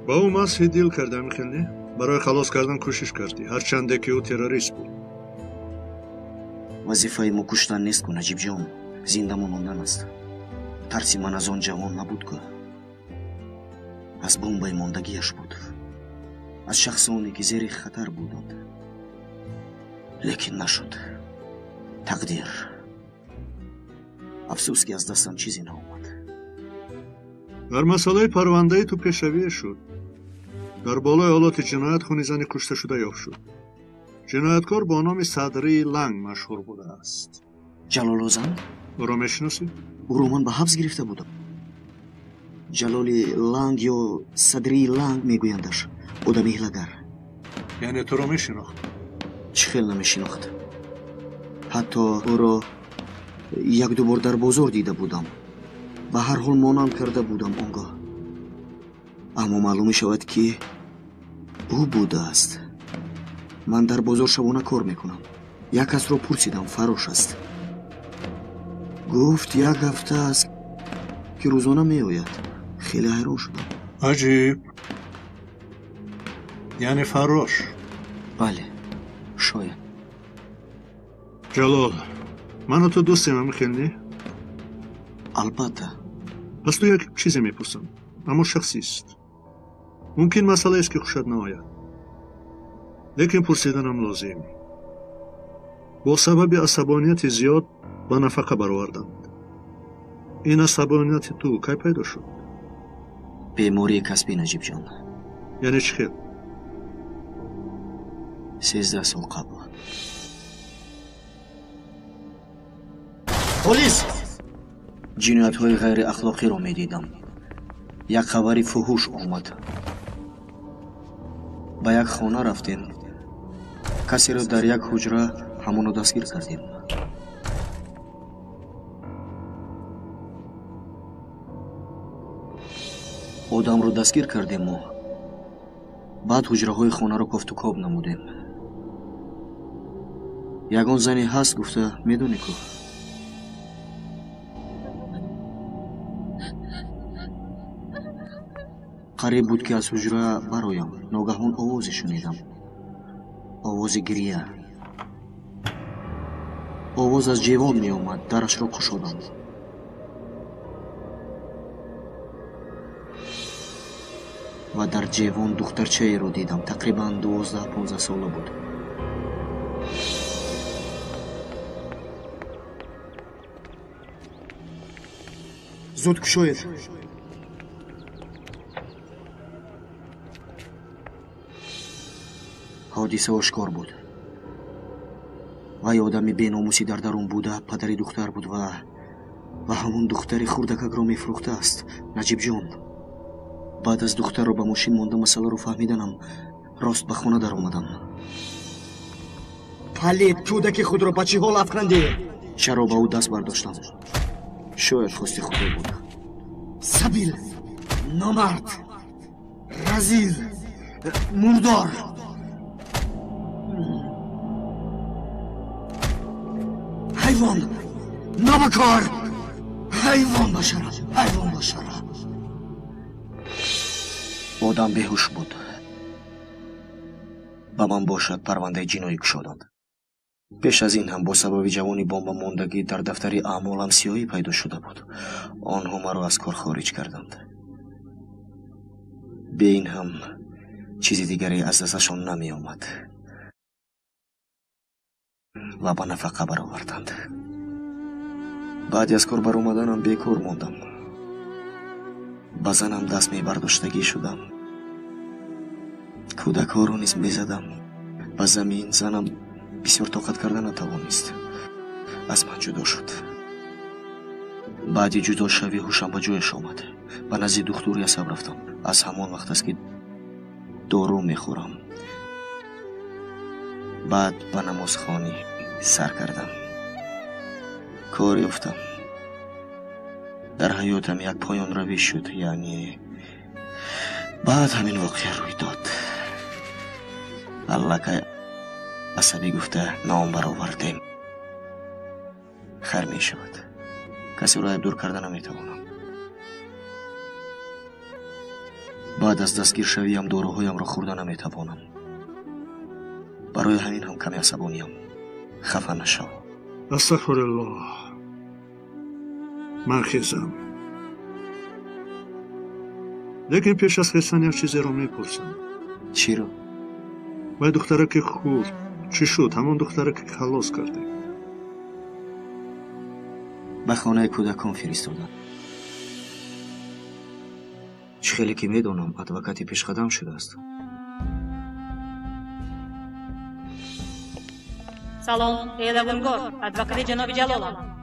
ба ӯ масҳи дил карда мехелӣ? барои халос кардан кӯшиш кардӣ, ҳарчанде ки ӯ террорист буд. вазифаи мо куштан нест ку наҷибҷон, зинда мондан аст. тарси ман аз он ҷавон набуд ку аз бомбаи мондагиаш буд, аз шахсоне ки зери хатар буданд. лекин нашуд. тақдир. афсӯс ки аз дастам чизе наомад. дар масъалаи парвандаи ту пешравие шуд. дар болои ҳолоти ҷиноят хуни зани кушташуда ёфт шуд. ҷинояткор бо номи Садрии Ланг машҳур будааст. ҷалолозан? ӯро мешиносӣ? ӯро ман ба ҳабс гирифта будам. ҷалоли Ланг ё Садрии Ланг мегӯяндаш. одами ҳилагар. яъне туро мешинохт? чӣ хел намешинохт? ҳатто ӯро як-ду бор дар бозор дида будам. ба ҳар ҳол монанд карда будам он гоҳ. аммо маълум мешавад ки ӯ будааст. ман дар бозор шабона кор мекунам. як касро пурсидам, фарош аст. гуфт як ҳафта аст ки рӯзона меояд. хеле ҳайрон шудам. аҷиб. яъне фарош? бале, шояд. ҷалол, ману ту дӯстема мехелӣ? албатта. пас ту як чизе мепурсам, аммо шахсист. мумкин масъалаест ки хушад наояд, лекин пурсиданам лозим. бо сабаби асабонияти зиёд ба нафақа бароварданд. ин асабонияти ту кай пайдо шуд? бемории касбӣ, наҷибҷон. яъне чӣ хел? 13 сол қабл. полис! ҷиноятҳои ғайриахлоқиро медидам. як хабари фуҳуш омад. ба як хона рафтем. касеро дар як ҳуҷра ҳамоно дастгир кардем. одамро дастгир кардем мо. баъд ҳуҷраҳои хонаро кофтукоб намудем. ягон зане ҳаст гуфта медонӣ ку? қариб буд ки аз ҳуҷра бароям. ногаҳон овозе шунидам. овози гирья. овоз аз ҷевон меомад. дарашро кушодам. ва дар ҷевон духтарчаеро дидам. тақрибан 12-15 сола буд. зуд кушоед. ҳодиса ошкор буд. вай одами беномусӣ дар дарун буда падари духтар буд ва ҳамон духтари хурдакакро мефурӯхтааст. наҷибҷон, баъд аз духтарро ба мошин монда масъаларо фаҳмиданам, рост ба хона даромадам. палид, кӯдаки худро ба чӣ ҳол афкандӣ? чаро ба ӯ даст бардоштам? шояд хости худо буд. сабил, номард, разил, мурдор. ҳайвон, нобакор, ҳайвон башара, ҳайвон башара. одам беҳуш буд. ба ман бошад парвандаи ҷиноӣ кушоданд. пеш аз ин ҳам бо сабаби ҷавони бомба мондагӣ дар дафтари аъмолам сиёҳӣ пайдо шуда буд. онҳо маро аз кор хориҷ карданд. бе ин ҳам чизи дигаре аз дасташон намеомад ва ба нафақа бароварданд. баъди аз кор баромаданам бекор мондам. ба занам даст мебардоштагӣ шудам. кӯдакҳоро низ мезадам. ба замин занам бисёр тоқат карда натавонист. аз ман ҷудо шуд. баъди ҷудошавӣ ҳушам ба ҷояш омад. ба назди духтури асаб рафтам. аз ҳамон вақт аст ки дору мехӯрам. баъд ба намозхонӣ сар кардам. кор ёфтам. дар ҳаётам як поёнравӣ шуд. яъне баъд ҳамин воқеа рӯй дод. аллакай асабӣ гуфта ном баровардем. خیر می شود. کسی را دور کردن نمی توانم. بعد از دستگیر شویم داروهایم را خوردن نمی توانم. برای همین هم کمی عصبانیم. خفه نشو. استغفر الله. من خیزم. لیکن پیش از خیستن یک چیزی را میپرسم. چی رو؟ و دختره که خورد چی شد؟ همون دختره که خلاص کرده. به خانه کودکان فرستادن. چه خیلی که میدونم ادوکاتی پیش قدم شده است. سلام، ایلا گونگور، ادوکات جناب جلالم.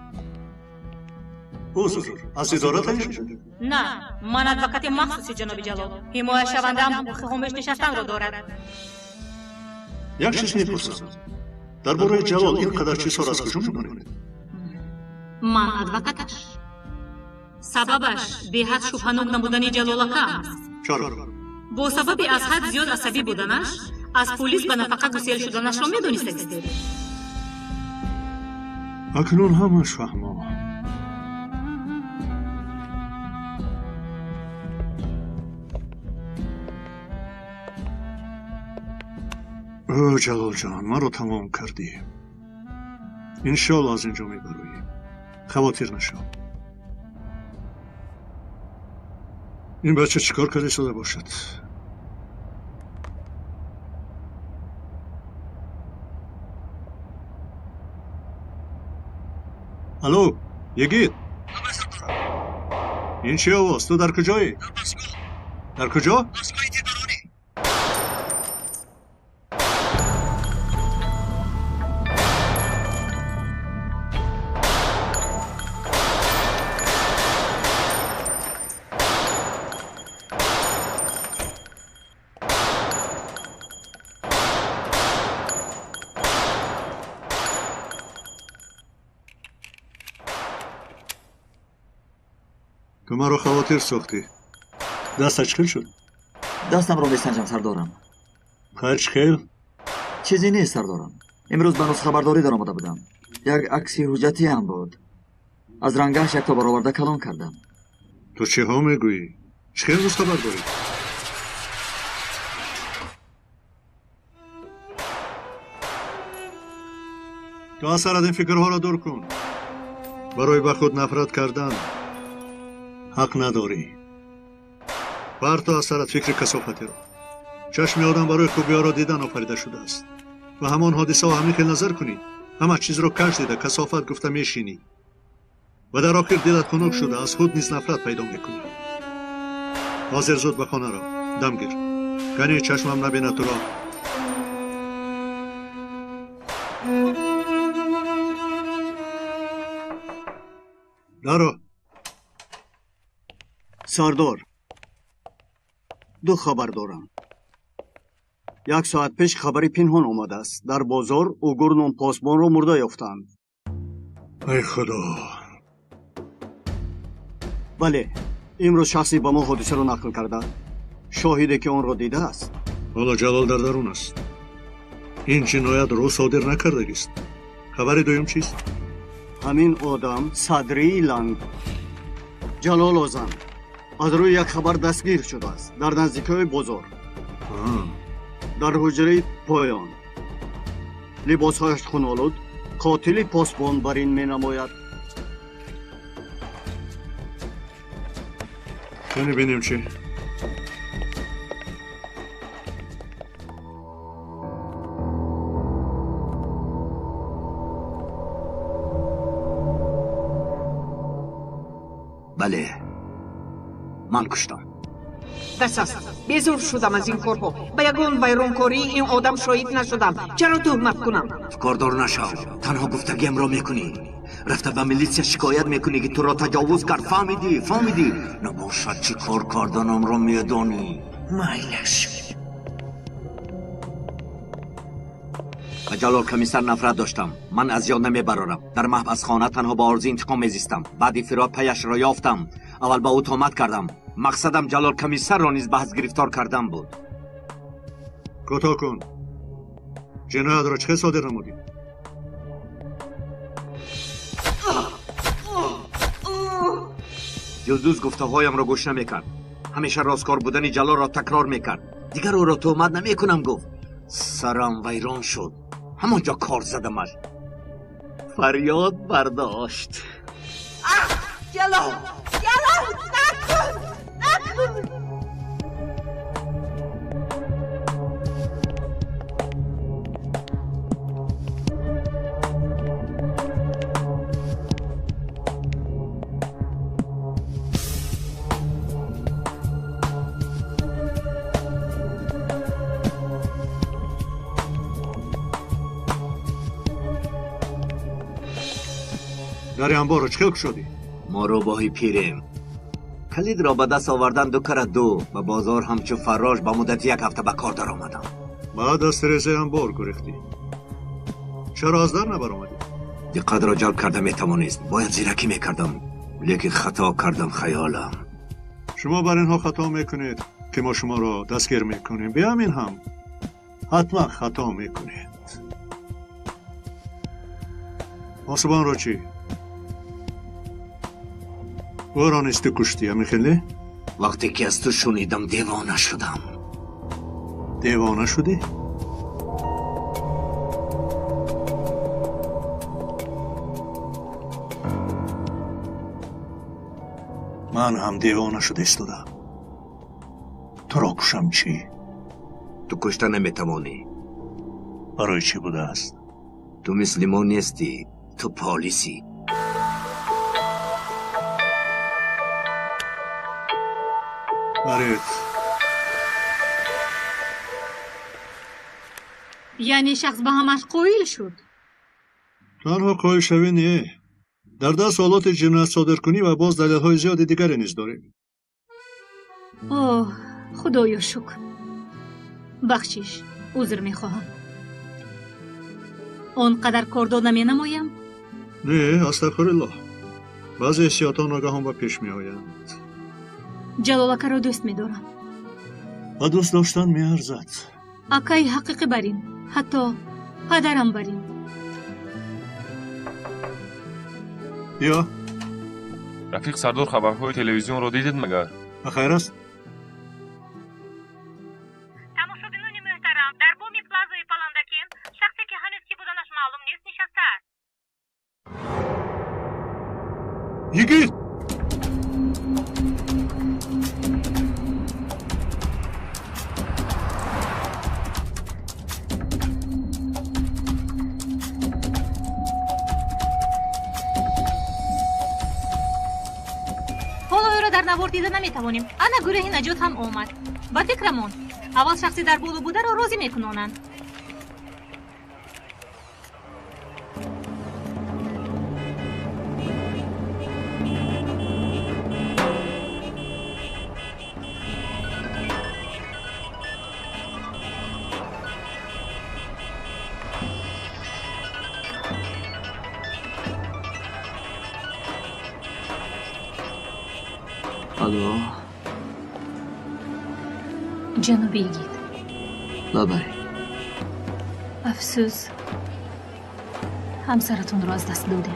حضور از اداره تعیین شده؟ نه، من ادوکات مخصوصی جناب جلال. حمایت شونده‌ام حقوق خاموش نشستن را دارد. یک چیز میپرسم. درباره جلال اینقدر چیزها را از کجا میدونید؟ من ادوکاتش. سببش به‌حد شبهه‌ناک نبودن جلالکه است. چرا؟ با سبب از حد زیاد عصبی بودنش از پلیس به نفقه گسیل شدنش را میدونستید. اکنون همش فهمم. او جلال جان، ما رو تمام کردی. انشالله از اینجا میبروی. خواطر نشو. این بچه چیکار کرده شده باشد؟ الو، یگید. این چی آواز؟ تو در کجایی؟ در کجا؟ تو مرا خواطر ساختی. دستش خیل شد. دستم رو میسنجم سردارم. خیلش خیل؟ چیزی نیست سردارم. امروز به نسخه برداری در آمده بودم. یک عکسی حجتی هم بود. از رنگش یک تا برآورده کلان کردم. تو چه ها میگویی؟ چه خیل نسخه برداری؟ تو اثر از این فکرها را دور کن. برای به خود نفرت کردن حق نداری. بر تو اثرت فکر کثافتی را. چشم آدم برای خوبی ها را دیدن آفریده شده است. و همان حادثه ها همین که نظر کنی. همه چیز را کش دیده کثافت گفته میشینی. و در آخر دیدت خنک شده از خود نیز نفرت پیدا میکنی. حاضر زود به خانه را دم گیر. کنی چشمم نبینه تو را. دارو. سردار، دو خبر دارم. یک ساعت پیش خبری پنهان آمده است. در بازار اوگور نام پاسبان را مرده یافتند. ای خدا. بله، امروز شخصی به ما حادثه را نقل کرده. شاهدی که آن را دیده است. حالا جلال در درون است. این جنایت رو صادر نکرده است. خبر دوم چیست؟ همین آدم صدری لنگ جلال آزم از روی یک خبر دستگیر شده است. در نزدیکی بازار در حجره پایان لباسهایش خونالود قاتل پاسبان بر این می نماید. کنی بینیم چی؟ بله، من کشتم. دست است. بیزور شدم از این کارها. به یگان ویرانکاری این آدم شاهد نشدم. چرا تهمت کنم؟ کاردار نشو. تنها گفتگیم را میکنی. رفته به میلیسیا شکایت میکنی که تو را تجاوز کرد. فهمیدی؟ نباشد چی کار کردنم را میدانی. مایلش. به جلال کمیسر نفرت داشتم. من از یاد نمیبرارم. در محبس خانه تنها با آرزوی انتقام میزیستم. بعدی فراد پیش را یافتم. اول به او تهمت کردم. مقصدم جلال کمیسر را نیز بحث گرفتار کردن بود. کوتاه کن. جنایت را چه صادر نمودی؟ جز گفته‌هایم را گوش نمیکرد. همیشه راستکار بودن جلال را تکرار میکرد. دیگر او را تهمت نمیکنم گفت. سرم ویران شد. همانجا کار زدمش. فریاد برداشت. جلال نکن. در انبار چخلق شدی؟ ما روباهی پیریم. کلید را به دست آوردن دو کره دو و بازار همچو فراش با مدت 1 هفته به کار در آمدم. بعد از ترزه انبار گرفتی. چرا از در نبر آمدی؟ دقت را جلب کرده میتوانست. باید زیرکی میکردم، لیکن خطا کردم خیالم. شما بر اینها خطا میکنید که ما شما را دستگیر میکنیم. به همین هم حتما خطا میکنید. پاسبان را چی؟ او را نیستی کشتی همی خیلی؟ وقتی که از تو شنیدم دیوانه شدم. دیوانه شدی؟ من هم دیوانه شده استودم. تو را کشم چی؟ تو کشته نمیتوانی. برای چی بوده است؟ تو مثل ما نیستی. تو پالیسی. برید. یعنی شخص به همش قایل شد. تنها قایل شوی نه. در دست سوالات جنایت صادر کنی و باز دلیل‌های زیادی دیگری نیز داریم. اوه خدایا شکر. بخشش عذر میخواهم. آنقدر کارداد نمیم؟ نه استغفرالله. بعضی احسیاط‌ها ناگهان به پیش می‌آیند. جلالک را دوست می‌دارم. و دوست داشتن می‌ارزد. اکای حقیقی برین. حتی پدرم برین. یا رفیق سردار خبرهای تلویزیون رو دیدید مگر؟ بخیر است؟ تماشابینان محترم، در بومی پلازای پالاندکین شخصی که هنوز کی بودنش معلوم نیست نشسته است. یگید! در نوار دیده نمیتوانیم. انا گروه نجات هم آمد. با فکرمون اول شخصی در بولو بوده را راضی میکنانند. الو جناب یگید. لابری افسوس همسرتون رو از دست دادیم.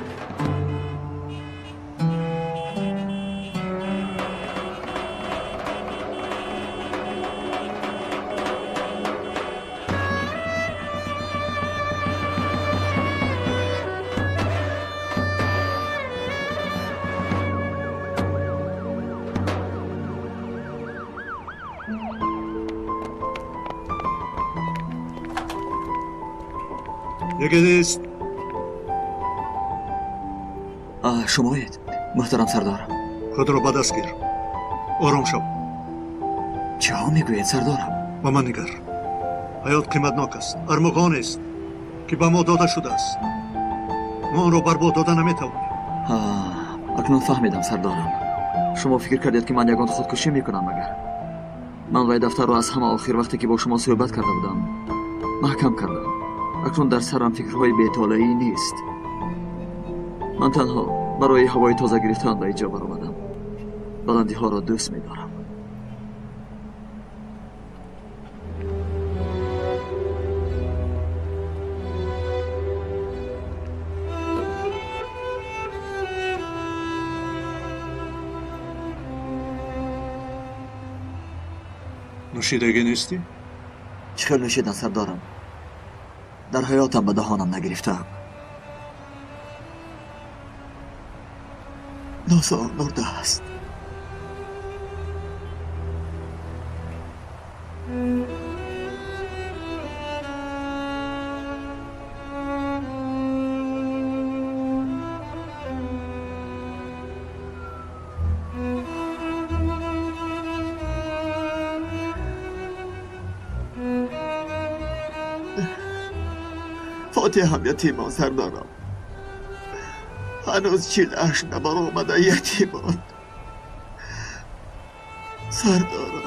یگیدیست؟ شمایید محترم سردارم. خود را به دست گیر. آرام شو. چه ها میگوید سردارم؟ با من نگر. حیات قیمتناک است. ارمغان است که به ما داده شده است. ما آن را برباد داده نمیتوانیم. اکنون فهمیدم سردارم. شما فکر کردید که من یگان خودکشی میکنم مگر؟ من وی دفتر را از همه آخر وقتی که با شما صحبت کرده بودم محکم کردم. اکنون در سرم فکرهای بی‌طالعی نیست. من تنها برای هوای تازه گرفتن به اینجا برآمدم. بلندی ها را دوست می‌دارم. نوشیدگی نیستی؟ چخیل نوشیدن سردارم. در حیاتم به دهانم نگرفتم. ناسا مرده است. فاتحه هم یتیمان سردارم. هنوز چیلش نبر آمده یتیمان سردارم.